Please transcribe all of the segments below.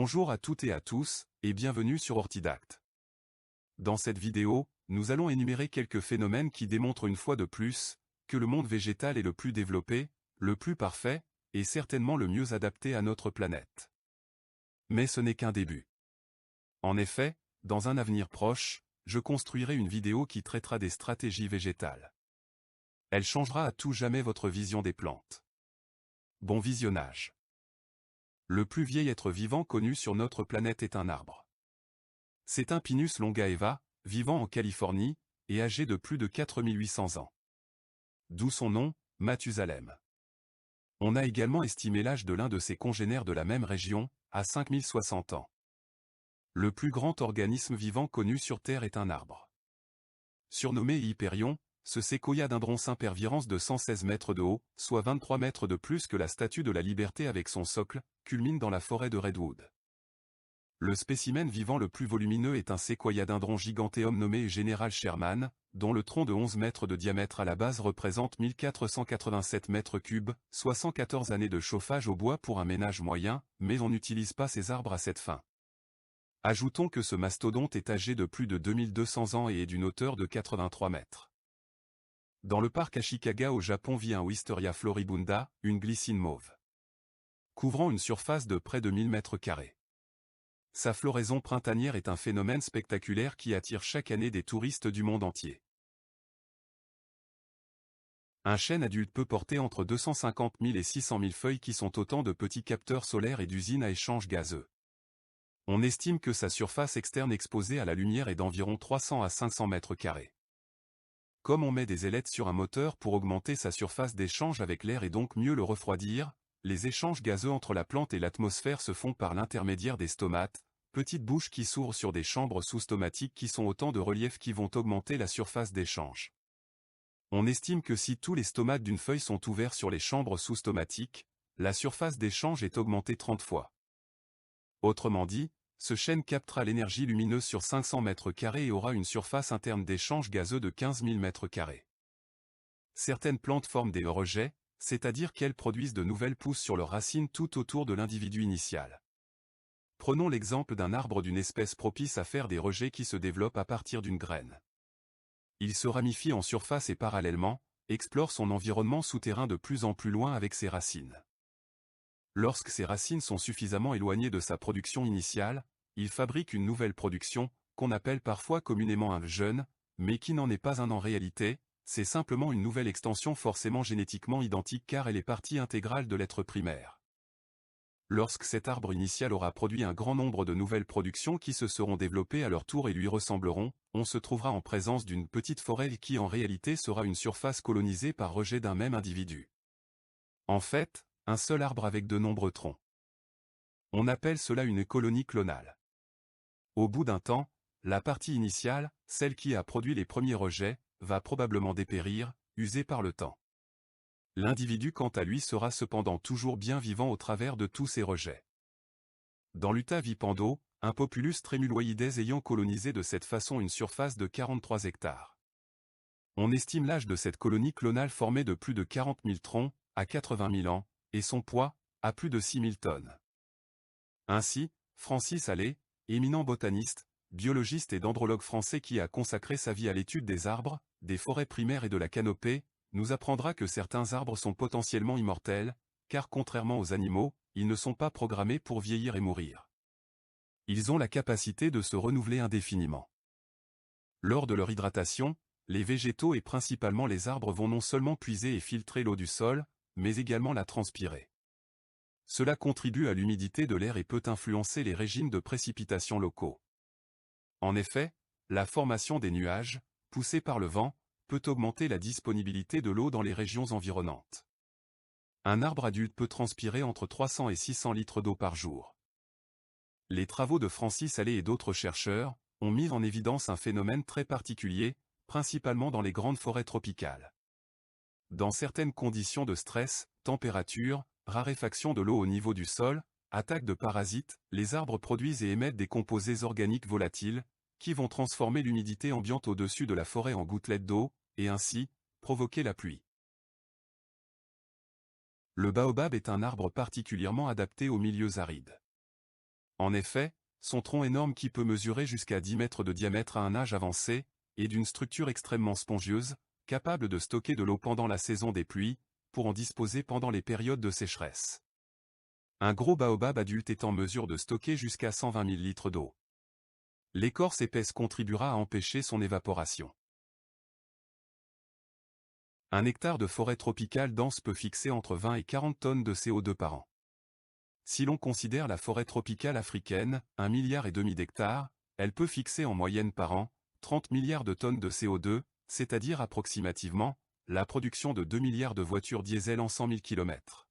Bonjour à toutes et à tous, et bienvenue sur Hortidacte. Dans cette vidéo, nous allons énumérer quelques phénomènes qui démontrent une fois de plus que le monde végétal est le plus développé, le plus parfait, et certainement le mieux adapté à notre planète. Mais ce n'est qu'un début. En effet, dans un avenir proche, je construirai une vidéo qui traitera des stratégies végétales. Elle changera à tout jamais votre vision des plantes. Bon visionnage. Le plus vieil être vivant connu sur notre planète est un arbre. C'est un Pinus longaeva, vivant en Californie, et âgé de plus de 4800 ans. D'où son nom, Mathusalem. On a également estimé l'âge de l'un de ses congénères de la même région, à 5060 ans. Le plus grand organisme vivant connu sur Terre est un arbre. Surnommé Hyperion, ce séquoia-dendron sempervirens de 116 mètres de haut, soit 23 mètres de plus que la Statue de la Liberté avec son socle, culmine dans la forêt de Redwood. Le spécimen vivant le plus volumineux est un séquoia-dendron giganteum nommé General Sherman, dont le tronc de 11 mètres de diamètre à la base représente 1487 mètres cubes, soit 114 années de chauffage au bois pour un ménage moyen, mais on n'utilise pas ces arbres à cette fin. Ajoutons que ce mastodonte est âgé de plus de 2200 ans et est d'une hauteur de 83 mètres. Dans le parc Ashikaga au Japon vit un Wisteria floribunda, une glycine mauve, couvrant une surface de près de 1000 mètres carrés. Sa floraison printanière est un phénomène spectaculaire qui attire chaque année des touristes du monde entier. Un chêne adulte peut porter entre 250 000 et 600 000 feuilles qui sont autant de petits capteurs solaires et d'usines à échange gazeux. On estime que sa surface externe exposée à la lumière est d'environ 300 à 500 mètres carrés. Comme on met des ailettes sur un moteur pour augmenter sa surface d'échange avec l'air et donc mieux le refroidir, les échanges gazeux entre la plante et l'atmosphère se font par l'intermédiaire des stomates, petites bouches qui s'ouvrent sur des chambres sous-stomatiques qui sont autant de reliefs qui vont augmenter la surface d'échange. On estime que si tous les stomates d'une feuille sont ouverts sur les chambres sous-stomatiques, la surface d'échange est augmentée 30 fois. Autrement dit, ce chêne captera l'énergie lumineuse sur 500 mètres carrés et aura une surface interne d'échange gazeux de 15 000 mètres carrés. Certaines plantes forment des rejets, c'est-à-dire qu'elles produisent de nouvelles pousses sur leurs racines tout autour de l'individu initial. Prenons l'exemple d'un arbre d'une espèce propice à faire des rejets qui se développe à partir d'une graine. Il se ramifie en surface et parallèlement, explore son environnement souterrain de plus en plus loin avec ses racines. Lorsque ses racines sont suffisamment éloignées de sa production initiale, il fabrique une nouvelle production, qu'on appelle parfois communément un jeune, mais qui n'en est pas un en réalité, c'est simplement une nouvelle extension forcément génétiquement identique car elle est partie intégrale de l'être primaire. Lorsque cet arbre initial aura produit un grand nombre de nouvelles productions qui se seront développées à leur tour et lui ressembleront, on se trouvera en présence d'une petite forêt qui en réalité sera une surface colonisée par rejet d'un même individu. En fait, un seul arbre avec de nombreux troncs. On appelle cela une colonie clonale. Au bout d'un temps, la partie initiale, celle qui a produit les premiers rejets, va probablement dépérir, usée par le temps. L'individu quant à lui sera cependant toujours bien vivant au travers de tous ces rejets. Dans l'Utah vit Pando, un Populus tremuloides ayant colonisé de cette façon une surface de 43 hectares. On estime l'âge de cette colonie clonale formée de plus de 40 000 troncs, à 80 000 ans, et son poids, à plus de 6 000 tonnes. Ainsi, Francis Allais, éminent botaniste, biologiste et dendrologue français qui a consacré sa vie à l'étude des arbres, des forêts primaires et de la canopée, nous apprendra que certains arbres sont potentiellement immortels, car contrairement aux animaux, ils ne sont pas programmés pour vieillir et mourir. Ils ont la capacité de se renouveler indéfiniment. Lors de leur hydratation, les végétaux et principalement les arbres vont non seulement puiser et filtrer l'eau du sol, mais également la transpirer. Cela contribue à l'humidité de l'air et peut influencer les régimes de précipitations locaux. En effet, la formation des nuages, poussés par le vent, peut augmenter la disponibilité de l'eau dans les régions environnantes. Un arbre adulte peut transpirer entre 300 et 600 litres d'eau par jour. Les travaux de Francis Allais et d'autres chercheurs ont mis en évidence un phénomène très particulier, principalement dans les grandes forêts tropicales. Dans certaines conditions de stress, température, raréfaction de l'eau au niveau du sol, attaque de parasites, les arbres produisent et émettent des composés organiques volatiles, qui vont transformer l'humidité ambiante au-dessus de la forêt en gouttelettes d'eau, et ainsi, provoquer la pluie. Le baobab est un arbre particulièrement adapté aux milieux arides. En effet, son tronc énorme qui peut mesurer jusqu'à 10 mètres de diamètre à un âge avancé, est d'une structure extrêmement spongieuse, capable de stocker de l'eau pendant la saison des pluies, pour en disposer pendant les périodes de sécheresse. Un gros baobab adulte est en mesure de stocker jusqu'à 120 000 litres d'eau. L'écorce épaisse contribuera à empêcher son évaporation. Un hectare de forêt tropicale dense peut fixer entre 20 et 40 tonnes de CO2 par an. Si l'on considère la forêt tropicale africaine, 1,5 milliard d'hectares, elle peut fixer en moyenne par an 30 milliards de tonnes de CO2, c'est-à-dire approximativement la production de 2 milliards de voitures diesel en 100 000 km.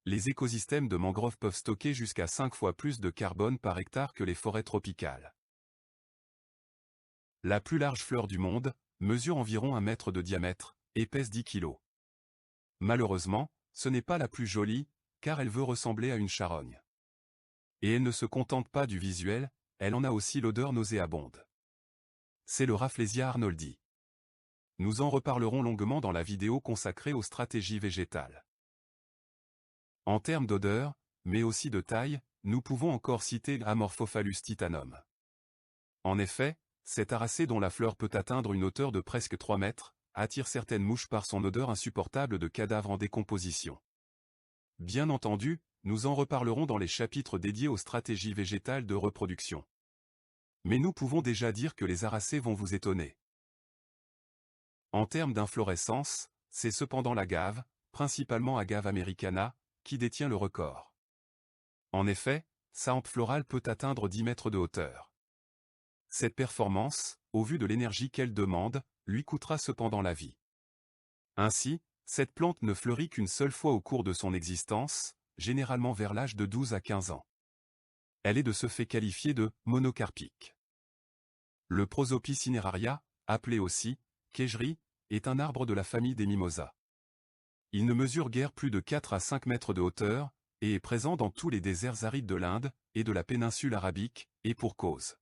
Les écosystèmes de mangroves peuvent stocker jusqu'à 5 fois plus de carbone par hectare que les forêts tropicales. La plus large fleur du monde mesure environ 1 mètre de diamètre et pèse 10 kg. Malheureusement, ce n'est pas la plus jolie, car elle veut ressembler à une charogne. Et elle ne se contente pas du visuel, elle en a aussi l'odeur nauséabonde. C'est le Rafflesia arnoldi. Nous en reparlerons longuement dans la vidéo consacrée aux stratégies végétales. En termes d'odeur, mais aussi de taille, nous pouvons encore citer Amorphophallus titanum. En effet, cet aracée dont la fleur peut atteindre une hauteur de presque 3 mètres, attire certaines mouches par son odeur insupportable de cadavres en décomposition. Bien entendu, nous en reparlerons dans les chapitres dédiés aux stratégies végétales de reproduction. Mais nous pouvons déjà dire que les aracées vont vous étonner. En termes d'inflorescence, c'est cependant l'agave, principalement Agave americana, qui détient le record. En effet, sa hampe florale peut atteindre 10 mètres de hauteur. Cette performance, au vu de l'énergie qu'elle demande, lui coûtera cependant la vie. Ainsi, cette plante ne fleurit qu'une seule fois au cours de son existence, généralement vers l'âge de 12 à 15 ans. Elle est de ce fait qualifiée de monocarpique. Le Prosopis cineraria, appelé aussi queigerie, est un arbre de la famille des mimosas. Il ne mesure guère plus de 4 à 5 mètres de hauteur, et est présent dans tous les déserts arides de l'Inde et de la péninsule arabique, et pour cause.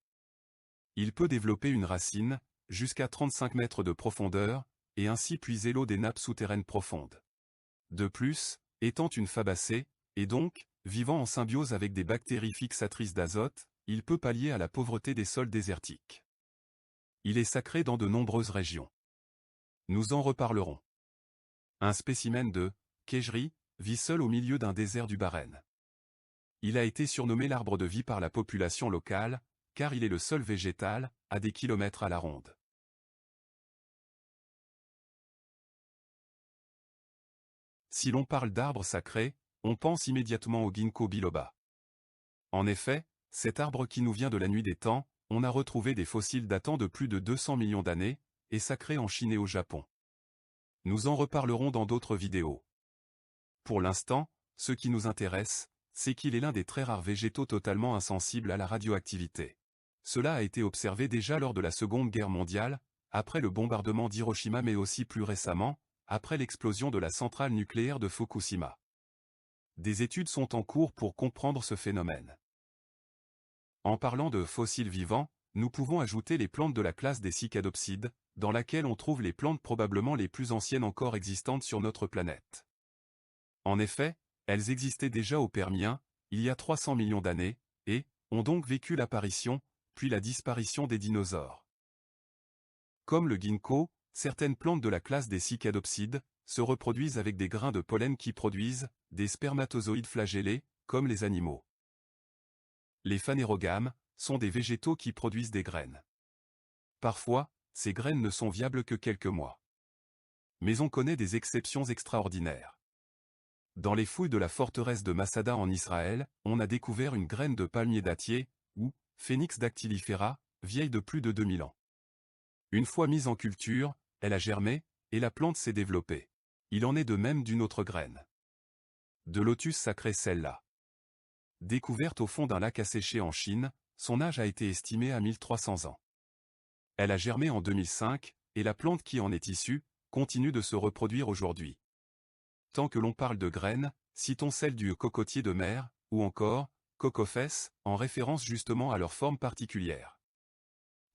Il peut développer une racine, jusqu'à 35 mètres de profondeur, et ainsi puiser l'eau des nappes souterraines profondes. De plus, étant une fabacée, et donc, vivant en symbiose avec des bactéries fixatrices d'azote, il peut pallier à la pauvreté des sols désertiques. Il est sacré dans de nombreuses régions. Nous en reparlerons. Un spécimen de queigerie vit seul au milieu d'un désert du Bahreïn. Il a été surnommé l'arbre de vie par la population locale, car il est le seul végétal, à des kilomètres à la ronde. Si l'on parle d'arbre sacré, on pense immédiatement au ginkgo biloba. En effet, cet arbre qui nous vient de la nuit des temps, on a retrouvé des fossiles datant de plus de 200 millions d'années, et sacré en Chine et au Japon. Nous en reparlerons dans d'autres vidéos. Pour l'instant, ce qui nous intéresse, c'est qu'il est l'un des très rares végétaux totalement insensibles à la radioactivité. Cela a été observé déjà lors de la Seconde Guerre mondiale, après le bombardement d'Hiroshima mais aussi plus récemment, après l'explosion de la centrale nucléaire de Fukushima. Des études sont en cours pour comprendre ce phénomène. En parlant de fossiles vivants, nous pouvons ajouter les plantes de la classe des cicadopsides, dans laquelle on trouve les plantes probablement les plus anciennes encore existantes sur notre planète. En effet, elles existaient déjà au Permien, il y a 300 millions d'années, et ont donc vécu l'apparition, puis la disparition des dinosaures. Comme le ginkgo, certaines plantes de la classe des cicadopsides se reproduisent avec des grains de pollen qui produisent des spermatozoïdes flagellés, comme les animaux. Les phanérogames sont des végétaux qui produisent des graines. Parfois, ces graines ne sont viables que quelques mois. Mais on connaît des exceptions extraordinaires. Dans les fouilles de la forteresse de Masada en Israël, on a découvert une graine de palmier dattier, ou Phoenix dactylifera, vieille de plus de 2000 ans. Une fois mise en culture, elle a germé, et la plante s'est développée. Il en est de même d'une autre graine. De lotus sacré celle-là. Découverte au fond d'un lac asséché en Chine, son âge a été estimé à 1300 ans. Elle a germé en 2005, et la plante qui en est issue, continue de se reproduire aujourd'hui. Tant que l'on parle de graines, citons celle du cocotier de mer, ou encore, cocophes, en référence justement à leur forme particulière.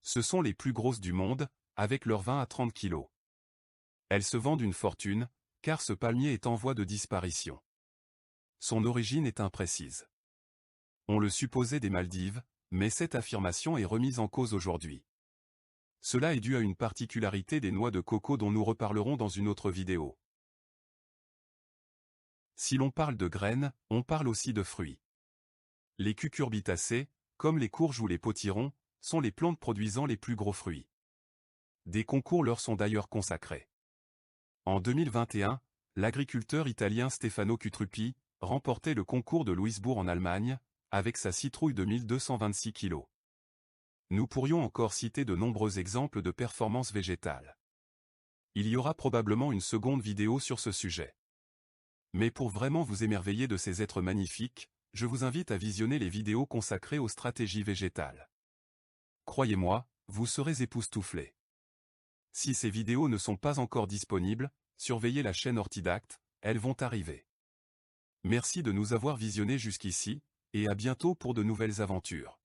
Ce sont les plus grosses du monde, avec leurs 20 à 30 kilos. Elles se vendent une fortune, car ce palmier est en voie de disparition. Son origine est imprécise. On le supposait des Maldives, mais cette affirmation est remise en cause aujourd'hui. Cela est dû à une particularité des noix de coco dont nous reparlerons dans une autre vidéo. Si l'on parle de graines, on parle aussi de fruits. Les cucurbitacées, comme les courges ou les potirons, sont les plantes produisant les plus gros fruits. Des concours leur sont d'ailleurs consacrés. En 2021, l'agriculteur italien Stefano Cutruppi remportait le concours de Louisbourg en Allemagne, avec sa citrouille de 1226 kg. Nous pourrions encore citer de nombreux exemples de performances végétales. Il y aura probablement une seconde vidéo sur ce sujet. Mais pour vraiment vous émerveiller de ces êtres magnifiques, je vous invite à visionner les vidéos consacrées aux stratégies végétales. Croyez-moi, vous serez époustouflés. Si ces vidéos ne sont pas encore disponibles, surveillez la chaîne Hortidacte, elles vont arriver. Merci de nous avoir visionnés jusqu'ici, et à bientôt pour de nouvelles aventures.